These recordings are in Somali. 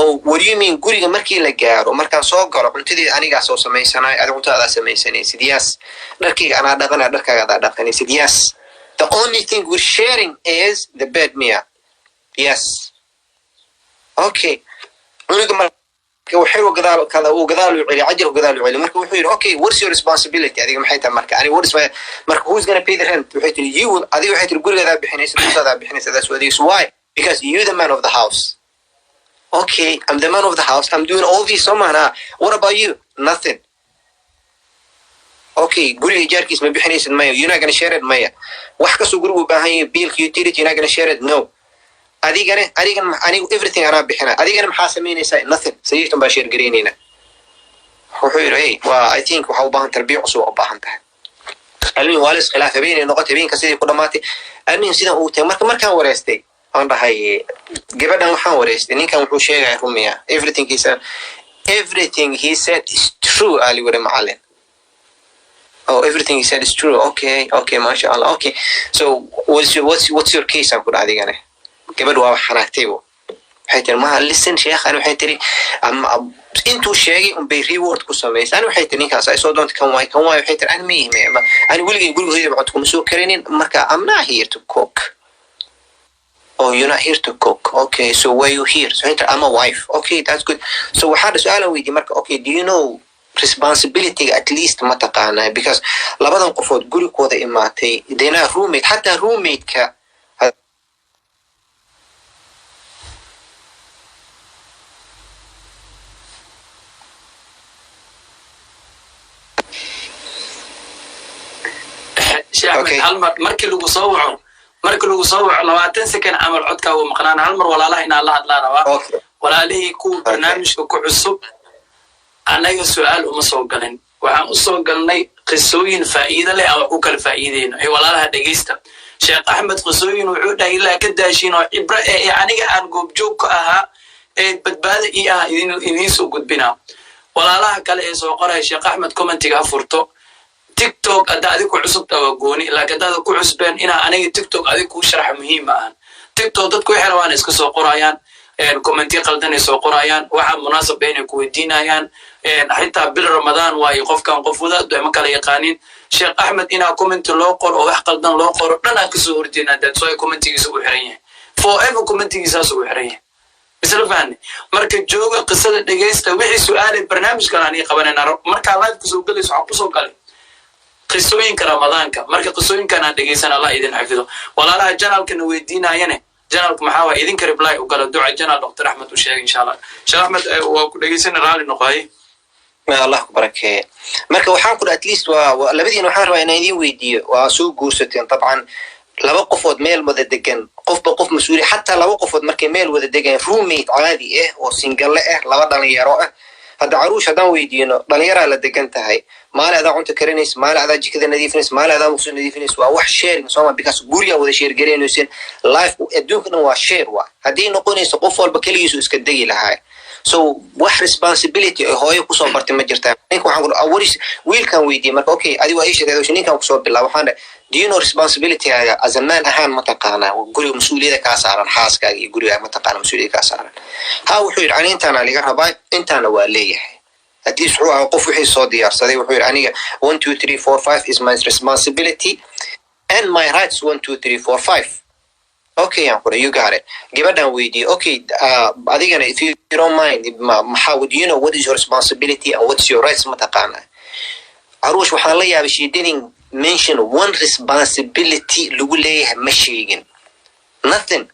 Oh, what do you mean guriga markii la gaaro markaan soo galo cuntadii aniga soo sameeysanay adiga cuntada sameeysanaysid yes dharkayga ana dhaqana dharkaaga dhaqanaysid yes the only thing we're sharing is the bed mia yes okay wuxuu gadaal kala uu gadaal u cili ajir gadaal u cili marka wuxuu yiri okay what's your responsibility adiga maxay tahay marka ani what is marka who's going to pay the rent wuxuu yiri you adiga waxay tiri guriga bixinaysa cuntada bixinaysa that's what is why because you're the man of the house. Okay, I'm the man of the house. I'm doing all this. What about you? Nothing. Okay, guri ijarkis ma bixinaysid maya. You're not going to share it maya. Wax ka soo gurigu baahan yahay bill utility you're not going to share it. No. Adigana everything ana bixina. Adigana maxaa sameynaysaa? Nothing. Sayidtan baa share gareynayna. Wuxuu yiri I think waxa u baahan tarbiya cusub u baahan tahay. Almin waalis khilaaf habeen noqotay habeenka sidii ku dhamaatay. Almin sida uu tahay markaan wareystay aan dhahay gabadhan waxaan wareystay ninkan wuxuu sheegay rumiya everything he said is true ali wada macallin oh everything he said is true okay mashallah okay so what's your case aan ku dhaadigane gabadhu waa xanaagtay waxay tiri ma listen sheekh aan waxay tiri intuu sheegay bay reward ku sameeyay waxay tiri ninkaas ay soo doonta kan waay waxay tiri aan miima aan weligay gurigeyda bacad kuma soo kareenin marka I'm not here to cook. Oh, you're not here to cook. Okay, so why are you here? So I'm a wife. Okay, that's good. So how does Alan with Mark? Okay, do you know responsibility at least mataqana? Because labadan qofood gurigooda imaatay deena roommate hatta roommate ka okay. markii lagu soo waco marka lagu soo waco 20 second amal codka oo maqnaan hal mar walaalaha in Allah hadla rabaa walaalihii ku barnaamijka ku cusub anaga su'aal uma soo galin waxaan u soo galnay qisooyin faa'iido leh oo ku kala faa'iideyno ay walaalaha dhageysta Sheekh Ahmed qisooyin wuxuu dhahay ilaa ka daashin oo ibra ee aniga aan goob joog ka ahaa ee badbaado ii ah idin soo gudbina walaalaha kale ee soo qoray Sheekh Ahmed commentiga furto TikTok ada adigu cusub tawagooni laakiin dad ku cusbeen ina aniga TikTok adigu ku sharax muhiim ah TikTok dadku waxay rabaan iska soo qorayaan commenti qaldan ay soo qorayaan waxa munaasab ah inay ku weydiinayaan xitaa bil Ramadan way qofkan qof wada ma kala yaqaanin Sheekh Ahmed ina comment loo qoro wax qaldan loo qoro dhan ka soo horjeedna dad soo commentigiisa u xiran yahay forever commentigiisa soo xiran yahay isla fahmi marka jooga qisada dhageysta wixii su'aal barnaamijkan aan qabanayna marka live ku soo galayso waxa ku soo galay qisooyinka Ramadaanka marka qisooyinkan aan dhageysan Allah idin xafido walaalaha janaalkana weydiinayane janaalku maxaa waa idin ka reply u gala duca janaal Dr. Ahmed u sheegay insha Allah Sheekh Ahmed waa ku dhageysan raali noqay ma Allah ku barakeeyo marka waxaan ku at least waa labadiina waxaan rabaa inaan idin weydiiyo waa soo guursateen طبعا laba qofood meel wada degan qofba qof mas'uul hatta laba qofood markay meel wada degan roommate caadi ah oo single ah laba dhalinyaro ah hada caruush hadaan weydiino dhalinyaro la degan tahay maal ada cunta karinays maal ada jikada nadiifinays maal ada muxuu nadiifinays waa wax sharing soo because guriga wada share gareynaysan life adduunka waa share waa hadii noqonayso qof walba kaligiisu iska dagi lahaa so wax responsibility hooyo ku soo bartay ma jirtaa ninka waxaan ku awris wiilkan weydiiyay marka okay adigu ay sheegay ninkan ku soo bilaw waxaan do you know responsibility as a man ahaan ma taqaana guriga mas'uuliyada ka saaran xaaskaaga iyo guriga ma taqaana mas'uuliyada ka saaran ha wuxuu yiri intaana liga rabaa intaana waa leeyahay hadii soo qof wixii soo diyaarsaday wuxuu yiri aniga 1 2 3 4 5 is my responsibility and my rights 1 2 3 4 5 okay you got it gabadhan weydiiyay okay adigana if you don't mind how would you know what is your responsibility and what's your rights ma taqaana aruush waxaan la yaabay she didn't mention one responsibility lagu leeyahay ma sheegin nothing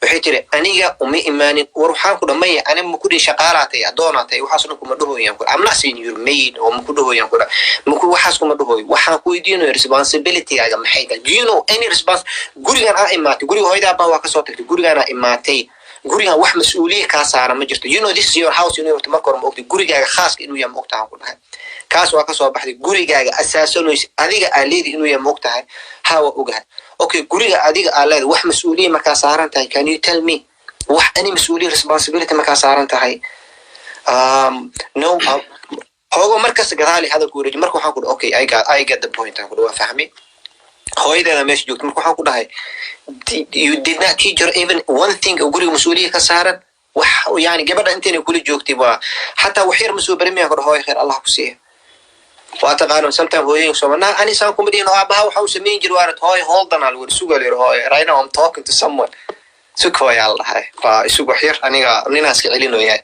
waxay tiri aniga uma imaanin war waxaan ku dhamay ana ma ku dhii shaqaalaatay adoonatay waxaas dhan kuma dhahooyaan ku I'm not saying you're made or ma ku dhahooyaan ku ma ku waxaas kuma dhahooy waxaan ku weydiinay responsibility aga maxay tahay do you know any gurigan aan imaatay guriga hooyada baa ka soo tagtay gurigan aan imaatay gurigan wax mas'uuliyad ka saaran ma jirto you know this is your house you know marka hore ma ogtay gurigaaga khaaska inuu yahay ma ogtahay ku dhahay kaas waa ka soo baxday gurigaaga asaasanaysa adiga aalid inuu yahay ma ogtahay hawa ogahay okay guriga adiga aalid wax mas'uuliyad marka saaran tahay can you tell me wax any mas'uuliyad responsibility marka saaran tahay no hogo markas gadaali hada ku wareej marka waxaan ku okay I get the point aan ku waa fahmay hooyada meesha joogto marka waxaan ku dhahay you did not teach her even one thing guriga mas'uuliyad ka saaran يعني gabadha intayna kula joogtay waa xataa wax yar ma soo baramiyaa kor hooyo khayr Allah ku siiyo waa taqaano sometimes hooyooyin Soomaaliya ani saan kuma dhihin aabaha waxa uu sameyn jiray waarad hooyo hold on al war sugal yar hooyo right now I'm talking to someone suko ya Allah waa isugu wax yar aniga ninaas ka celinooyaa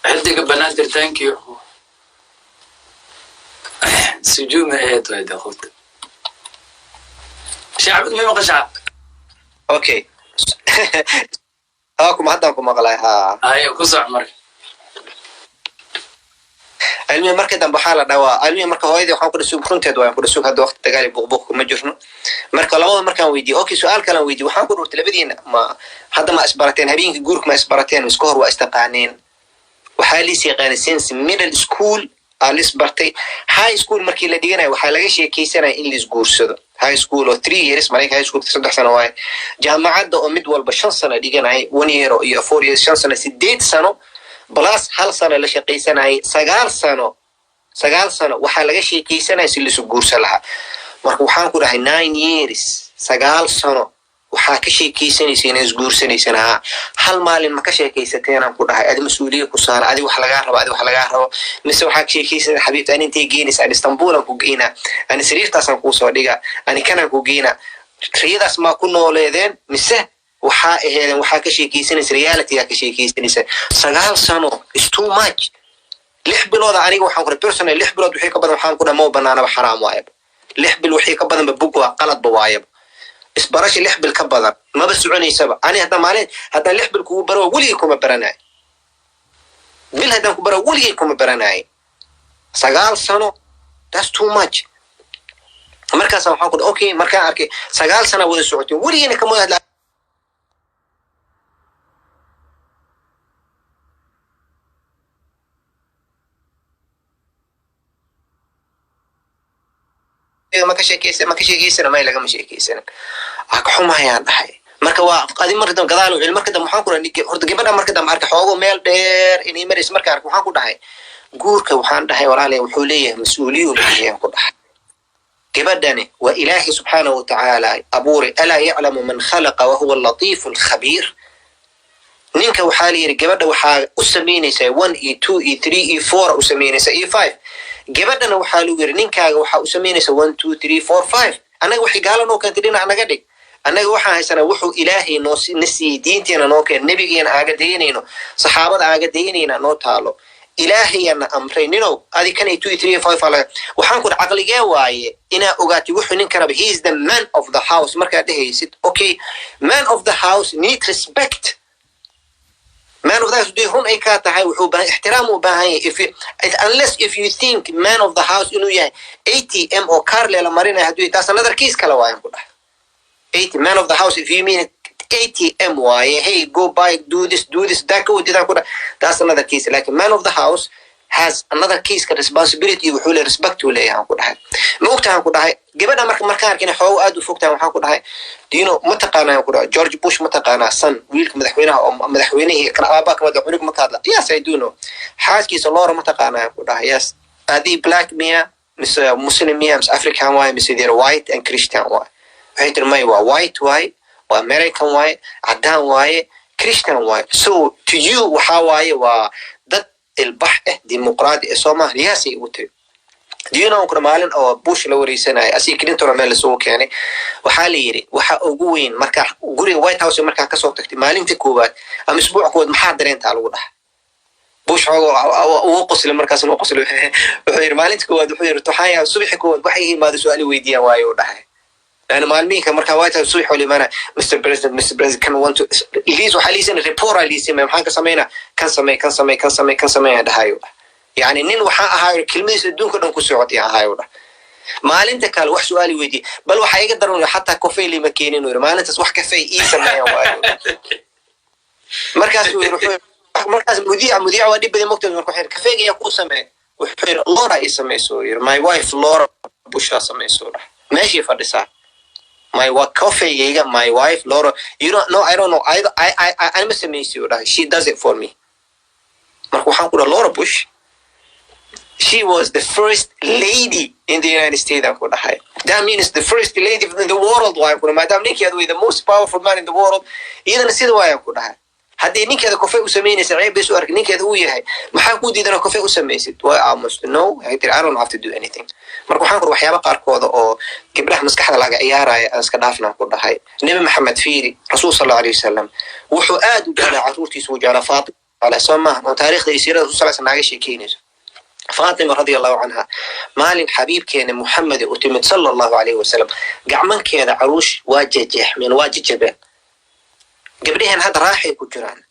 حدك بنادر thank you سجون ايه تويدا خد شعب ما قشع اوكي هاكم حداكم مقلاي ها ايوه كوسع مر علمي marka dambe waxa la dhawaa علمي marka hooyadii waxaan ku dhasuu runteed waan ku dhasuu hadda waqti dagaal buuq ma jirno marka labada markaan weydiyo okay su'aal kale weydiyo waxaan ku dhurtay labadiina ma hadda ma isbarateen habeenkii guurka ma isbarateen isku hor waa istaqaaneen waxa la yaqaan since middle school alis bartay high school markii la dhiganayo waxa laga sheekeysanay in la isguursado high school oo 3 years markay high school 3 sano waay jaamacadda oo mid walba 5 sano dhiganay 1 year iyo 4 years 5 sano 8 sano plus hal sano la shaqeysanay 9 sano waxa laga sheekeysanay si la isguursan lahaa marka waxaan ku dhahay 9 years 9 sano waxa ka sheekeysanaysiin isguursanaysan hal maalin ma ka sheekeysateen aan ku dhahay adi mas'uuliyad ku saar adi wax laga rabo mise waxa ka sheekeysan xabiibta aan intee geenaysa Istanbul aan ku geeyna aan sariirtaas aan ku soo dhiga aan kana ku geeyna riyadaas ma ku nooleedeen mise waxa aheedan waxa ka sheekeysanaysa reality ka sheekeysanaysa 9 sano is too much 6 bilood aniga waxaan ku personal 6 bilood wixii ka badan waxaan ku dhamoo banaanaba xaraam waayb 6 bil wixii ka badan bug waa qalad waayb isbarash 6 bil ka badan ma basuunaysaba ani hadda maalin hadda 6 bil ku baro waliga kuma baranay bil hadan ku baro waliga kuma baranay 9 sano that's too much markaas waxaan ku okay markaan arkay 9 sano wada socotay waliga kama hadla ما كشيكيسنا ما يلاقي مشيكيسنا حكومة dhahay marka waa qadi markada gadaal oo markada waxaan ku raadiyay horta gabadha markada marka xoogo meel dheer inay maris marka arko waxaan ku dhahay guurka waxaan dhahay walaalay wuxuu leeyahay mas'uuliyad leeyahay ku dhahay gabadhani wa ilaahi subhanahu wa ta'ala aburi ala ya'lamu man khalaqa wa huwa al-latif al-khabir ninka waxa leeyahay gabadha waxa u sameynaysa 1 e 2 e 3 e 4 u sameynaysa e 5 gabadhana waxa lagu yiri ninkaaga waxa u sameynaysa 1 2 3 4 5 anaga wixii gaalan oo kan tidina anaga dhig anaga waxa haysana wuxuu ilaahay noo nasi diinteena noo keen nabigeena aaga deynayno saxaabada aaga deynayna noo taalo ilaahayna amreynino adi kan 2 3 5 ala waxaan ku aqligee waaye ina ogaati wuxuu ninka raba he is the man of the house marka dhehaysid okay man of the house need respect man of the house do ay ka tahay wuxuu baa ixtiraam u baahan yahay unless if you think man of the house inuu yahay ATM oo Carle la marina haduu taas another case kala waayan ku dhahay 80 man of the house if you mean ATM waaye hey go buy do this that go did that that's another case like man of the house has another case ka responsibility wuxuu le respect u leeyahay ku dhahay moogtaan ku dhahay gabadha marka arkina xoog aad u fogtaan waxaan ku dhahay diino ma taqaanaa ku dhahay George Bush ma taqaanaa san wiilka madaxweynaha oo madaxweynihii kan aabaka madaxweynaha ma kaadla yes I do know xaaskiisa loora ma taqaanaa ku dhahay yes adi black mia Muslim mia African way they're white and Christian way waxay tirmay waa white way waa American way cadaan way Christian way so to you waxa waaye waa dad البحث ديمقراطي الصومالي سي وتر دينا كنا مالن او بوش لو ريسناي اسي كلينتون مeel soo keenay waxa la yiri waxa ugu weyn marka guriga White House marka ka soo tagtay maalintii koobaad ama isbuuc kood maxaa dareenta lagu dhahay bush oo qosle markaas oo qosle wuxuu yiri maalintii koobaad wuxuu yiri toxaya subax kood waxay imaado su'aal weydiiyaan waayo dhahay أنا معلمين مركا وايت الصبح ولا مانا Mr. President كان want to ليز وحليسين report ليسين ما محن كان سمينا ده هايو يعني نين وحا هايو كلمة يسدون كلهم كسعودي هايو ده ما لين تكال وح سؤالي ويدي بل وح يقدرون حتى كوفي اللي مكينين وير ما لين تصوح كافي إيه سمينا وايو مركز مذيع ودي بدي مكتب من كحير كافي يقول سمع وحير لورا يسمع سوير my wife لورا بوشا سمع سورة ماشي فردسا my coffee my wife Laura you don't know I don't know I must miss you she does it for me marka waxaan ku dhahay Laura Bush she was the first lady in the United States. That means the first lady in the world. Madam ninkeeda way the most powerful man in the world. Iyadana sida waayaan ku dhahay. Haddii ninkeeda kofay u samaynaysa ceeb bay soo arkin ninkeeda uu yahay maxaa ku diidana kofay u samaysid way almost no I don't have to do anything. Marka waxaan ku waxyaabo qaarkooda oo gabdhaha maskaxda laga ciyaaraya iska dhaafnaan ku dhahay. Nabi Maxamed fiiri Rasuul sallallahu alayhi wasallam wuxuu aad u jeclaa carruurtiisa u jeclaa Faatima على سماه وتاريخ يسير الرسول صلى الله عليه وسلم فاطمة رضي الله عنها مال حبيب كان محمد وتمت صلى الله عليه وسلم قعمن كذا عروش واجه من واجه جبل قبلها هذا راح يكجران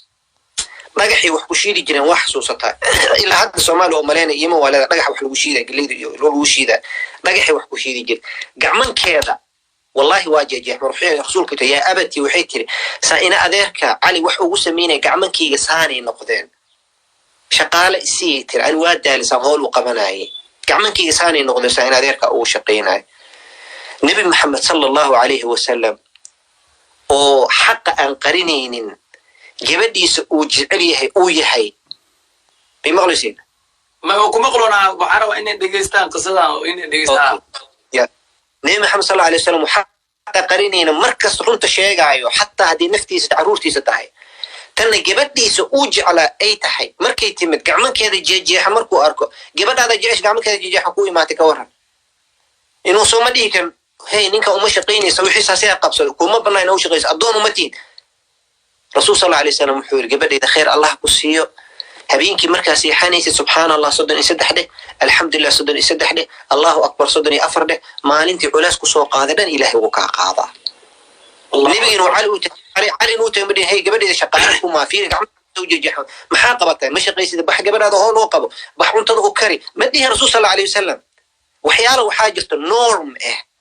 نجحي وحوشيدي جنا وحسوستها إلى هذا الصومال وملينا يما ولا نجح وحوشيده قليل وحوشيده نجحي وحوشيدي جل قعمن كذا والله واجه روحي رسولك يا أبتي وحيتري سأنا أذكر علي وحو سمينا قعمن كي يساني نقدين شقال سيتر أن واد لسهول وقبناي قعمن كي يساني نقدين سأنا أذكر أو شقيناي نبي محمد صلى الله عليه وسلم وحق أن قرنين جبديس وجعليه ويحي بمغلسين ما هو كم قلنا بعرف إن دقيستان قصدا وإن دقيستان يا نبي محمد صلى الله عليه وسلم وحق قرنين مركز رنت شيء عيو حتى هذه نفتي ستعرورتي ستحي تنا جبديس وجعل أي تحي مركي تمت قعمن كذا جي حمركو أركو جبد هذا جيش قعمن كذا جي حكوي ما تكورها إنه صومالي كان هي نينك ومشقيني سوي حساسية قبصة كوما بنا ينوش غيس أدون ومتين رسول صلى الله عليه وسلم حور قبل إذا خير الله كسيه هبينك مركزي حنيس سبحان الله صدني سدحده الحمد لله صدني سدحده الله أكبر صدني أفرده ما أنت علاس كسوق قادرا إلهي وكا قاضى نبي إنه علي نوت يمدي هي قبل إذا شقائكم ما فيه قعمت توجي جحون محاقبته مش قيس إذا بح قبل هذا هو نوقبه بحون تضغط كري مديها رسول صلى الله عليه وسلم وحياله وحاجة النورم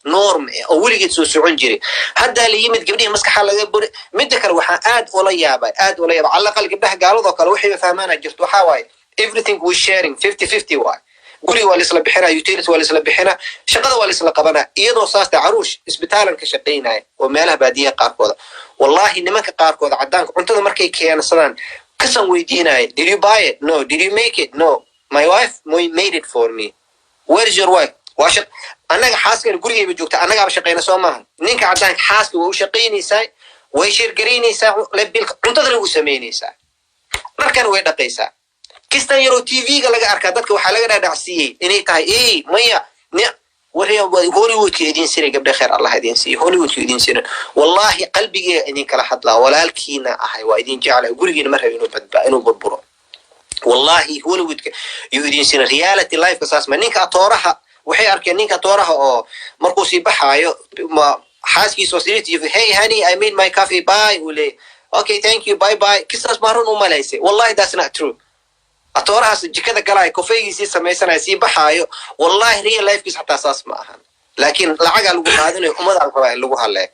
نورم أولي جت سوسعون جري هذا اللي يمد قبليه مسك حاله يبور مدكر وحا آد ولا يابا على الأقل قبلها قالوا ذاك الوحي بفهمانه جرت وحاواي everything we sharing 50-50 واي قولي والإسلام بحنا يوتيلت والإسلام بحنا شغله والإسلام قبنا يدو صاصت عروش إسبتالا كشقينا ومالها بادية قاركوذا والله إنما كقاركوذا عدانك أنت مركي كيان صدان قسم ويدينا did you buy it no did you make it no my wife made it for me where is your wife واشق أنا حاسك الجوري بيجوكتا أنا قاعد شقينا سوامها نينك عدانك حاسك وشقيني ساي ويشير قريني ساي لبيلك انتظر وسميني ساي مركان ويدا قيسا كيستان يرو تي في قال أركادك وحلاقنا دعسيه إني تاي إيه ميا وريه هوليوود كيدين سيري قبل خير الله يدين سيري هوليوود كيدين سيري والله قلبي إني كلا حد لا ولا الكينا أحي وإدين جعله جوري مرة إنه بربرو والله هوليوود يدين سيري ريالتي لايف قصاص ما نينك أطورها وحي أركنينك أطورها أو مركوسي بحايو ما حاسكي سوسيتي hey honey I made my coffee bye ولي okay thank you bye bye كيساس مارون وماليسي والله that's not true أطورها سجكذا قلاي كوفي سي سميسنا سي بحايو والله real life كيس حتى أساس معها لكن العقل لقوا هذين وماذا القرآن لقوا هلا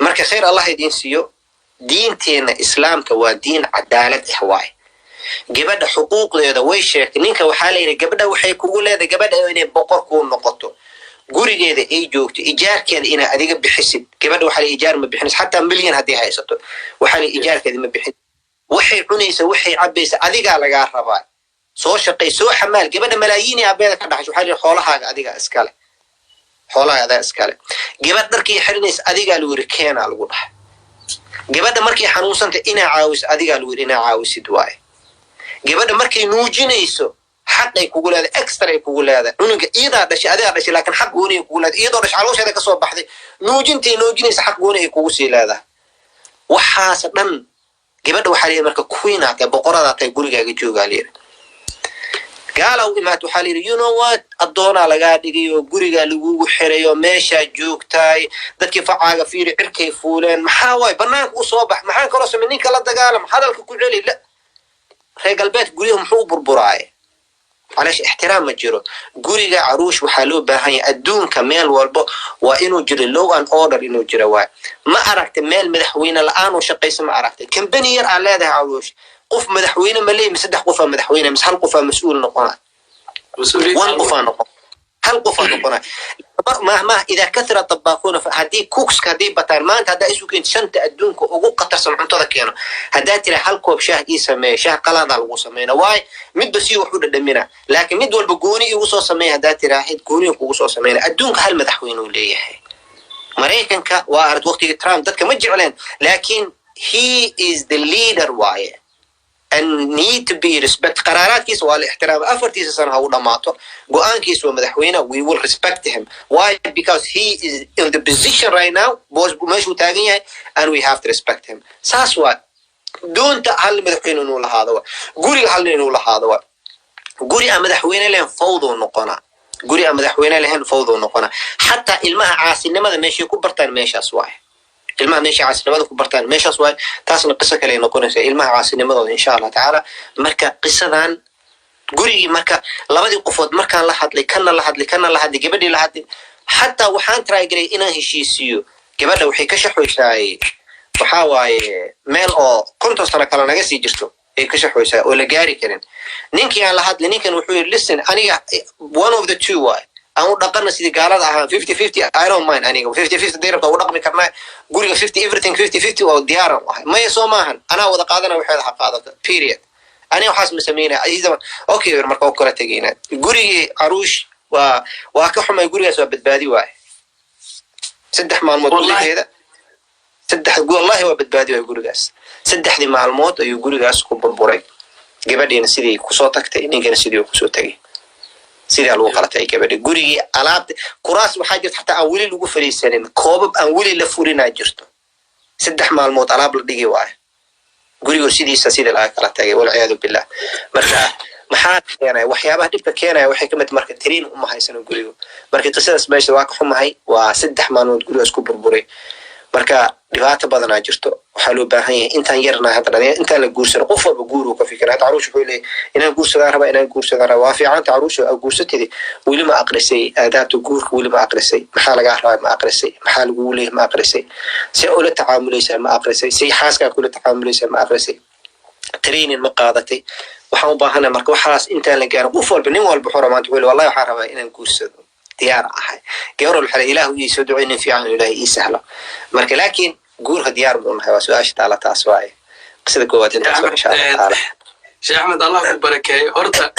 مركز خير الله يدين سيو دين إسلام كوا دين عدالة إحواي gabadha xuquuqdeeda way sheegtay ninka waxa la yiri gabadha waxay kugu leedahay gabadha inay boqor ku noqoto gurigeeda ay joogto ijaarkeeda ina adiga bixisid gabadha waxa la ijaar ma bixin hatta milyan hadii haysato waxa la ijaarkeeda ma bixin waxay cunaysa waxay cabaysa adiga laga rabaa soo shaqay soo xamaal gabadha malaayiin abeeda ka dhaxsho waxa la xoolahaaga adiga iskale xoolahaaga iskale gabadha darkii xirinaysa adiga lagu yiri keena lagu dhahay gabadha markii xanuunsanta ina caawis adiga lagu yiri ina caawisid waay gabadha markay nuujinayso xaq ay kugu leedahay extra ay kugu leedahay unuga iyada dhashay adiga dhashay laakiin xaq gooni ay kugu leedahay iyadoo dhashay caloosheeda ka soo baxday nuujinaysa xaq gooni ay kugu sii leedahay waxaas dhan gabadha waxa leeyahay marka queen-a ka boqorada tay gurigaaga jooga leeyahay gaalaw imaad waxa leeyahay you know what adoona laga dhigayo guriga lagu xirayo meesha joogtay dadkii facaaga fiiri cirkay fuuleen maxaa way banaanka u soo bax maxaan kala sameeyay ninka la dagaalam hadalka ku celi la reer galbeed guriyuhu muxuu burburaay علاش احترام ما جرو غوريغا عروش waxa loo baahan yahay adduunka meel walba waa inuu jiro law and order inuu jiro waa ma aragtay meel madaxweyne la'aan oo shaqeysa ma aragtay company yar aan leedahay عروش qof madaxweyne ma leeyahay saddex qof madaxweyne mis hal qof mas'uul noqonaa مسؤولين hal qof noqonaa مهما إذا كثر الطباخون هدي كوكس كدي بتان ما أنت هذا إيش ممكن شنت أدونك وقو قطر سمعون تذكينه هذا ترى حلقه بشاه إيسمه شاه قلادة الوصمينه واي مد بس يوحود الدمنا لكن مد والبجوني يوصل سميه هذا ترى حد جوني وقوصل سمينه أدونك هالمدحوين وليه مريكن كا وارد وقت ترامب ذاتك مجي علين لكن he is the leader واي and need to be respect قرارات كيس والاحترام أفرتيس سنة هو دماطه قوان كيس ومدحوينه we will respect him why because he is in the position right now بوز ماشو تاغيه and we have to respect him ساس واي دون تحل مدحوينه نولا هذا واي قولي حل نولا هذا واي قولي مدحوينه لين فوضوا النقنا قولي مدحوينه لين فوضوا النقنا حتى المها عاسي إنما ماشي كبرتان ماشي أسواي ilmaha meesha caasinimada ku bartaan meeshaas waa taasna qiso kale ay noqonaysaa ilmaha caasinimadooda insha Allah taala marka qisadan gurigi marka labadii qofood markaan la hadlay kana la hadlay gabadhii la hadlay hatta waxaan try garay inaan heshiisiyo gabadha waxay ka shaxoysay waxa waaye meel oo konton sano kala naga sii jirto ay ka shaxoysay oo la gaari karin ninkii aan la hadlay ninkan wuxuu yiri listen aniga one of the two way أنا دقنا سيدي قالت 50-50 I don't mind أنا 50-50 ديرك أو رقمي كرنا قولي 50 everything 50-50 أو ديارة ما يسوماهن أنا وذا قادنا وحيد حق هذا period أنا وحاس مسمينه أي زمان أوكي مركو كرة تجينا قولي عروش وأكحوا ما يقولي أسوأ بتبادي واحد سدح مع الموت والله هذا سدح يقول الله هو بتبادي ويقولي جاس سدح دي مع الموت ويقولي جاس كوبربوري جبادي نسيدي كوسوتك تاني كان نسيدي كوسوتك سيدي على الوقت أي كبير جوري على كراس وحاجة حتى أولي لوجو فريسين كوب أولي لفورينا جرتو سدح مع الموت على بلد يجي واحد جوري سيدي سيدي على الوقت أي والعياذ بالله مركا محات يعني وحيابه تبقى كينا وحكمة مركترين هم هيسنوا جوري مركا قصة سبايش واقع هم هاي وسدح مع الموت جوري أسكو بربوري مركا دفعت بدنا جرتو وحلو بهاي أنت يرنا هذا أنت اللي جورس قفة بجورو كفكرة تعروش بيلي إن جورس ذا إن جورس ذا وافي عن تعروش أو جورس تدي ولي ما أقرسي أداة جور ولي ما أقرسي محل جاهر ما أقرسي محل جولي ما أقرسي سأقول التعامل ليس ما أقرسي سي حاس كأقول التعامل ليس ما أقرسي ترين المقاضتي وحنا بهنا مركو حاس أنت اللي جار قفة بني والبحور ما تقول والله حرام إن جورس ديار أحد جور الحلا إله يسدعين في عن إله سهلة مرك لكن جورها ديار بقول هوا سؤال على تاسواي قصة قوة إن شاء الله تعالى شيخ أحمد الله يبارك هرتا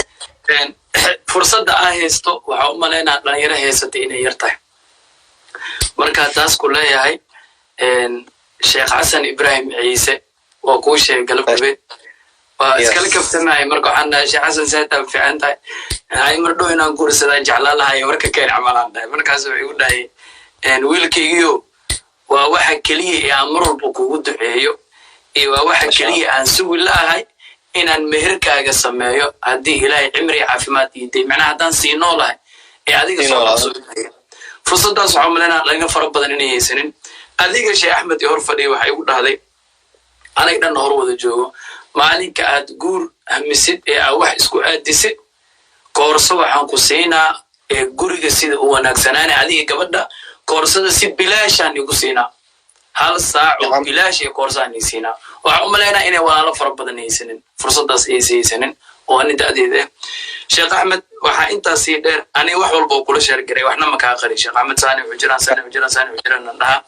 فرصة هيستو وعم لنا غير هيستي إنه يرتاح مركا تاس كلها هاي شيخ حسن إبراهيم عيسى وكوش قلب البيت وإسكالك افتماعي مركو عنا شيخ حسن سيتا في عندها هاي مردو هنا نقول سيدا جعلالها هاي مركا كين عملان ده مركا سوى هاي ويلكيو وواحد كليه أمر البكود عيو وواحد كليه أنسوي الله هاي إن المهرك أجسمه هدي إلهي عمري عافمات يدي معناه هذا سينو له هذيك الصورة فرصة ده صعب لنا لقينا فرق بدني يسنين هذيك الشيء أحمد يعرف لي وحيقول هذا أنا كده نهار وذا جو مالك أتقول همسيد أو واحد اسكو أديسيد كورسو وحنكو سينا جوري جسيد هو نكسناني هذيك كبدا كورسو سيد بلاشان يقصينا هل ساعة بلاش كورسان يسينا وعملنا إنه ولا فرق بدني يسنين فرصة ده يسنين وأنا تأديه شيخ أحمد وح أنت سيدر أنا وحول بقول شرقري وإحنا مكاقري شيخ أحمد ثاني وجران لها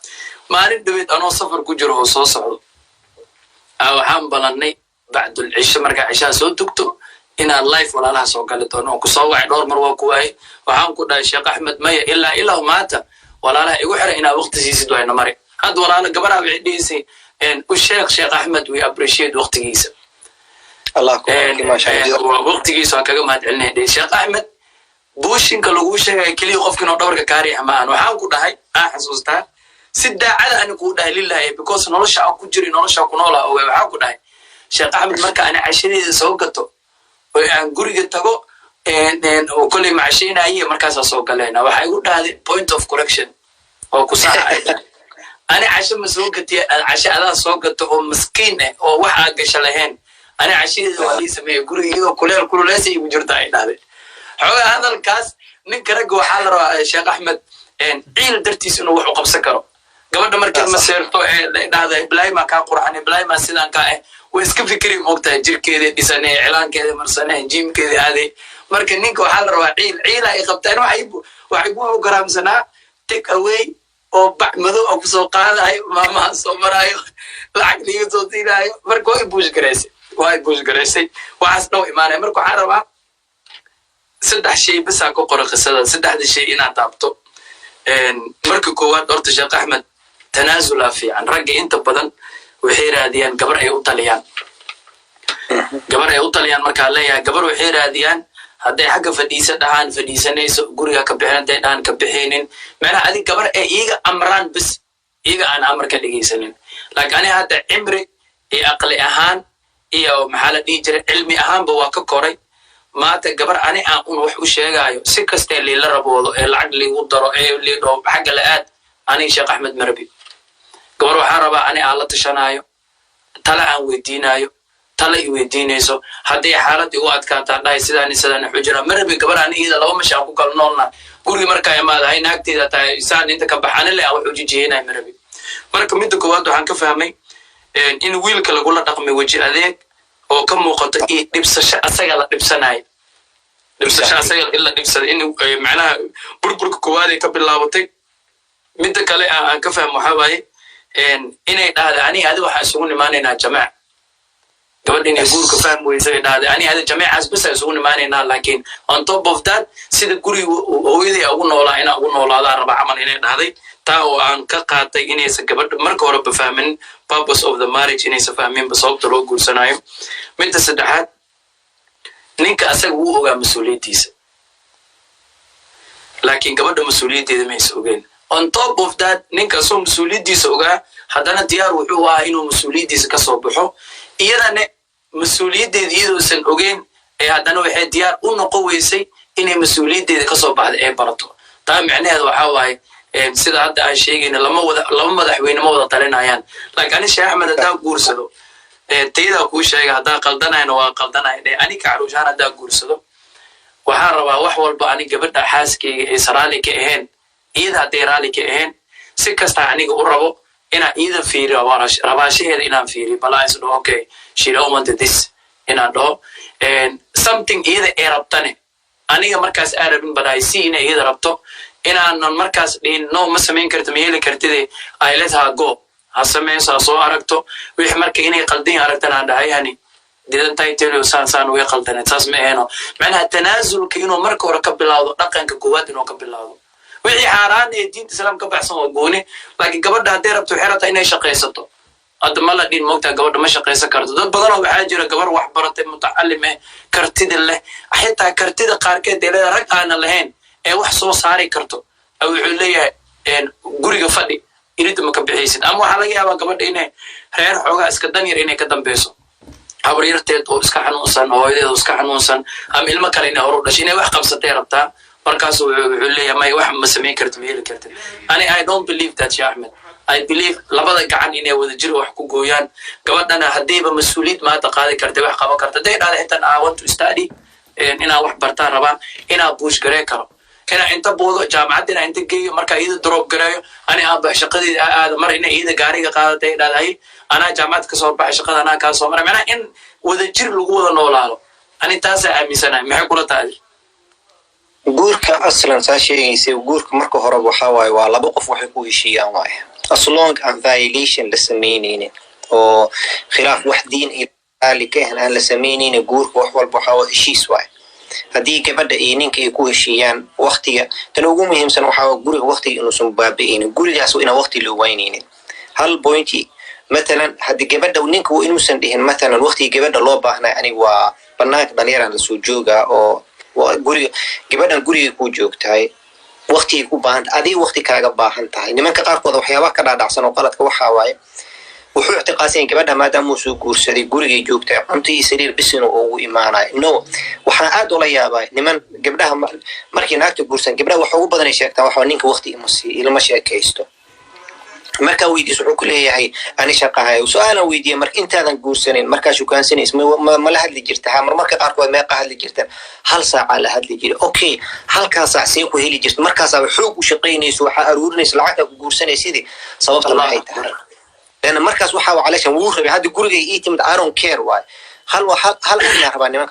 ما ندويت أنا صفر كجره صوصه أو حام بلني بعد العشاء مرجع عشاء سودكتو إن اللايف ولا لها سوقلت أنا كصوّع دور مروا كواي وحام كده شيخ أحمد ما إلا مات ولا لا يوحر إن وقت سيسد وين مري هاد ولا لا قبلها بعديسي إن الشيخ أحمد ويابريشيد وقت جيسه الله كبير ما شاء الله وقت جيسه كجمع علنا الشيخ أحمد بوشين كلوشة كلي وقف كنا دورك كاري أمان وحام كده هاي أحسوسته سد على أن كده لله because نرش أو كجري نرش أو كنولا أو وحام كده هاي الشيخ أحمد مركا أنا عشرين سوقته وأن قرية تجو وكل ما عشينا أي مركز سوق لنا وحيقول هذا point of correction أو كساعة أنا عشان مسوقتي عشان هذا سوقته مسكينة أو واحد قشلهن أنا عشان ولي سميه قرية كل ليس يوجد هذا هذا الكاس نكرج وحال الشيخ أحمد عيل درتيس إنه وقف سكره قبل مركز مسيرته هذا بلاي ما كان قرآن بلاي ما سيدان كائن وإسكف فكري مقطع جير كذا ديسانة إعلان كذا مرسانة جيم كذا هذه مركز نيك وحال عيل أي خبتين وحيبوه جرام سنة take away oo bac madow oo kusoo qaadayo maamaha soo marayo lacag liiga soo siinayo marka way buush garaysay waxaas dhow imaanaya marka waxaan rabaa saddex shay bas aan ku qoro qisada saddexda shay inaad taabto marka koowaad horta Sheekh Axmed tanaasula fiican ragga inta badan waxay raadiyaan gabar ay u taliyaan marka leeyahay gabar waxay raadiyaan hadday xagga fadhiisanayso guriga ka bixinay dhaan ka bixinin meelaha adig gabar ay iiga amraan bis iiga aan amar ka dhigaysanin laakiin hadda cimri iyo aqli ahaan iyo maxaa la dhihi jiray cilmi ahaanba waa ka koray maanta gabar ani aan wax u sheegayo si kasta la raboodo ee lacag liigu daro ee liidho xagga la aad ani Sheekh Axmed Marabi gabar waxaan rabaa ani aan la tashanayo tala aan weydiinayo tala i weydiinayso haddii xaalad igu adkaataa dhahay sidaan xujira Marabi gabar ani iyada laba mash aan ku kala noolna guriga markaa imaadahay naagteeda tahay isaan inta ka baxana le aan wax u jijeenay Marabi marka midda koowaad waxaan ka fahmay in wiilka lagu la dhaqmay waji adeeg oo ka muuqato dhibsasho asaga la dhibsanayo illa dhibsada in macnaha burburka koowaad ka bilaabatay midda kale aan ka fahmo waxa waaye inay dhahdo ani adiga waxa isugu nimaanaynaa jamaac gabadhin ay guurka fahmi weysay dhahdo ani adiga jamaacaas bas isugu nimaanaynaa laakiin on top of that sida guriga hooyadii ugu noolaadaan raba camal inay dhahday taa oo aan ka qaatay inaysan gabadha marka hore ba fahmin purpose of the marriage inaysan fahmin ba sababta loo guursanayo midda saddexaad ninka asaga wuu ogaa mas'uuliyadiisa laakiin gabadha mas'uuliyadeeda ma aysan ogeyn on top of that ninka soo mas'uuliyadiisa ogaa haddana diyaar wuxuu ahaa inuu mas'uuliyadiisa ka soo baxo iyadana mas'uuliyadeeda iyadoosan ogeyn ee haddana waxay diyaar u noqon weysay inay mas'uuliyadeeda ka soo baxdo ee barato taa micnaheedu waxaa waaye sida hadda aan sheegayna laba madaxweyne ma wada talinayaan laakiin Sheekh Axmed hadaa guursado tayada ku sheega hadaa qaldanayna waa qaldanay ani ka caruushaan hadaa guursado waxaan rabaa wax walba ani gabadha xaaskeyga ee saraali ka ahayn iyada haday raali ka ahayn si kasta aniga u rabo inaan iyada fiiriyo rabaashaheeda inaan fiiriyo balaa is dhaho okay she don't want this inaan dhaho something iyada ee rabtane aniga markaas aan rabin badaaysi inay iyada rabto inaanan markaas dhihin no ma samayn karto ma yeeli kartide ay let her go ha samayso soo aragto wixii marka inay qaldin aragtana dhahay yani didn't I tell you saan way qaldanay taas ma ahayno macnaha tanaasulka inuu marka hore ka bilaawdo dhaqanka koowaad inuu ka bilaawdo wixii xaaraan ee diinta islaamka baxsan oo gooni laakiin gabadha haday rabto xirata inay shaqeysato hadda ma la dhin moogtaa gabadha ma shaqeysan karto dad badan oo waxaa jira gabar wax baratay mutacallim kartida leh xitaa kartida qaarkeed ee rag aan lahayn ee wax soo saari karto wuxuu leeyahay guriga fadhi inta ma ka bixiysid ama waxa laga yaabaa gabadha inay reer xoogaa iska danyar inay ka dambayso habaryarteed oo iska xanuunsan hooyadeed oo iska xanuunsan ama ilmo kale inay hor u dhashay inay wax qabsatay rabtaa markaas wuxuu leeyahay may wax ma samayn karto ma heli karto ani I don't believe that Sheikh Ahmed I believe labada gacan inay wada jir wax ku gooyaan gabadhana hadayba mas'uuliyad maanta qaadi kartay wax qaban kartay day dhaada inta I want to study inaa wax bartaan rabaa inaa buush garee karo inaa inta boodo jaamacadina inta geeyo marka iyada drop gareeyo ani aan baa shaqadeeda aad mar ina iyada gaariga qaadatay dhaaday ana jaamacad ka soo baxay shaqada ana ka soo maray macna in wada jir lagu wada noolaado ani taas aaminsanahay maxay kula tahay guurka aslan saasheeyay guurka marka hore waxa waaye waa laba qof waxay ku heshiiyaan waaye as long as violation la sameeyeen oo khilaaf wax diin ilaali ka aan la sameeyeen guurka wax walba waxa heshiis waaye hadii gabadha iyo ninka ay ku heshiiyaan waqtiga tan ugu muhiimsan waxa guriga waqtiga inuu soo baabi'in gurigaas waa in waqti loo wayneen hal pointi مثلا hadii gabadha ninka uu inuusan dhihin مثلا waqtiga gabadha loo baahnaa ani waa banaanka dhalinyarada soo jooga oo guriga gabadhan guriga ku joogtahay waqtiga ku baahan adii waqti kaaga baahan tahay nimanka qaarkood waxyaabaha ka dhaadhacsan oo qaladka waxa waaye wuxuu ictiqaasan gabadha maadaama uu soo guursaday guriga joogtay cuntii sariir bisin oo ugu iimaanay no waxa aad ula yaabay niman gabdhaha markii naagta guursan gabdhaha waxa ugu badan ay sheegtaan waxa ninka waqti ilma sheekaysto marka weydiiso wuxuu ku leeyahay ani shaqahay su'aalan weydiiyay marka intaadan guursanin marka shukaansanaysa ma la hadli jirtaa marka qaarkood ma hadli jirtaan hal saac la hadli jiray okay halka saac si ku heli jirta markaas ay xoog u shaqeynayso waxa aruurinaysa lacagta ku guursanaysidii sababta maxay tahay لأن مركز وحاو علشان ووربي هذا جورجي يتم دارون كير واي هل إحنا ربنا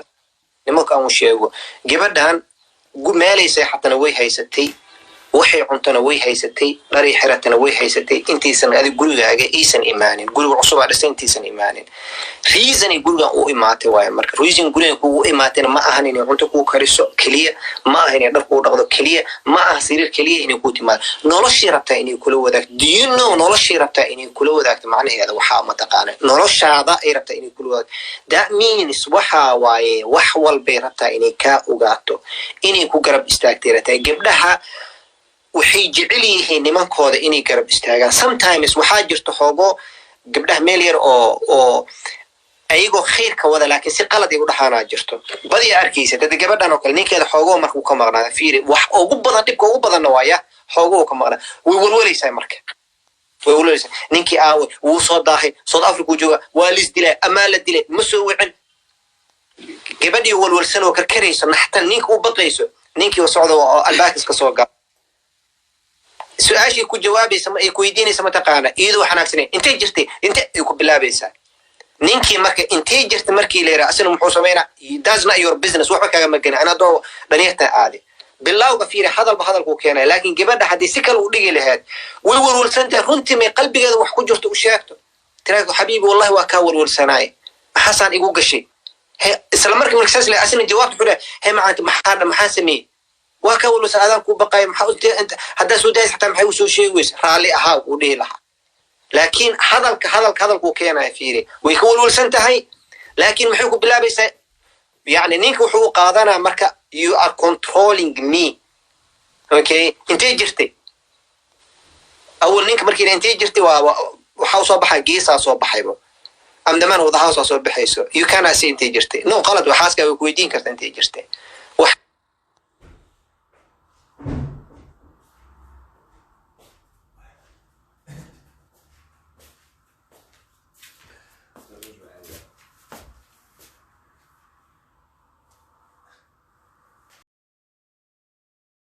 نمك أو شيء جبدان جو مالي سي حتى نوي هاي ستي waxay cuntana way haysatay dhari xiratana way haysatay intiisan adi gurigaaga aysan imaanin guriga cusub aad dhasay intiisan imaanin reason guriga uu imaatay waaye marka reason guriga uu imaatayna ma ahan inay cunto ku kariso kaliya ma ahan inay dhar ku dhaqdo kaliya ma aha sariir kaliya inay ku timaado noloshii rabtaa inay kula wadaagto do you know noloshii rabtaa inay kula wadaagto macnaheeda waxaa ma taqaana noloshaada ay rabtaa inay kula wadaagto that means waxa waaye wax walbay rabtaa inay ka ogaato inay ku garab istaagtay rabtaa gabdhaha waxay jecel yihiin nimankooda inay garab istaagaan sometimes waxaa jirto xoogo gabdhaha meel yar oo ayagoo khayrka wada laakiin si qalad ay u dhaxaanaa jirto badi arkaysa dad gabadhan oo kale ninkeeda xoogo markuu ka maqnaa fiiri wax ugu badan dhibka ugu badan waaya xoogo ka maqnaa way walwalaysaa marka way walwalaysaa ninkii aaw wuu soo daahay South Africa jooga waa lis dilay ama la dilay ma soo wicin gabadhii walwalsan oo karkarayso naxtan ninka u baqayso ninkii socdo oo albaakis ka soo gaa سؤالي كجوابي كويديني سمتقانا إيدو حناكسنين انتي جرتي انتي يكو بلابيسا نينكي مركي انتي جرت مركي ليرا أسنو محوصمينا does not your business وحبا كاقا أنا دو دنيتا آدي بالله وغفيري حضل بحضل كوكينا لكن قبل حدي سكال ودقي لهاد والورول سنتا رنتي مي قلبي قد وحكو جرت وشاكتو تراكو حبيبي والله واكاور والسناي حسان إيقو قشي إسلام مركي من الكساس لي أسنو جواب حولا هي معانت محاسمي وكاولو سأذان كو بقاي محاولت انت هدا سودايس حتى محيو سو شيء ويس رالي اها ودي لها لكن هذا كو كينا فيري ويكولو سنتهي لكن محيو بلابيس يعني نينك وحو قادنا marka you are controlling me okay انت جرتي اول نينك markii انت جرتي waxa soo baxay geesa soo baxaybo am daman wadaha soo baxayso you cannot say انت جرتي no qalad waxaaska way ku weydiin kartaa انت جرتي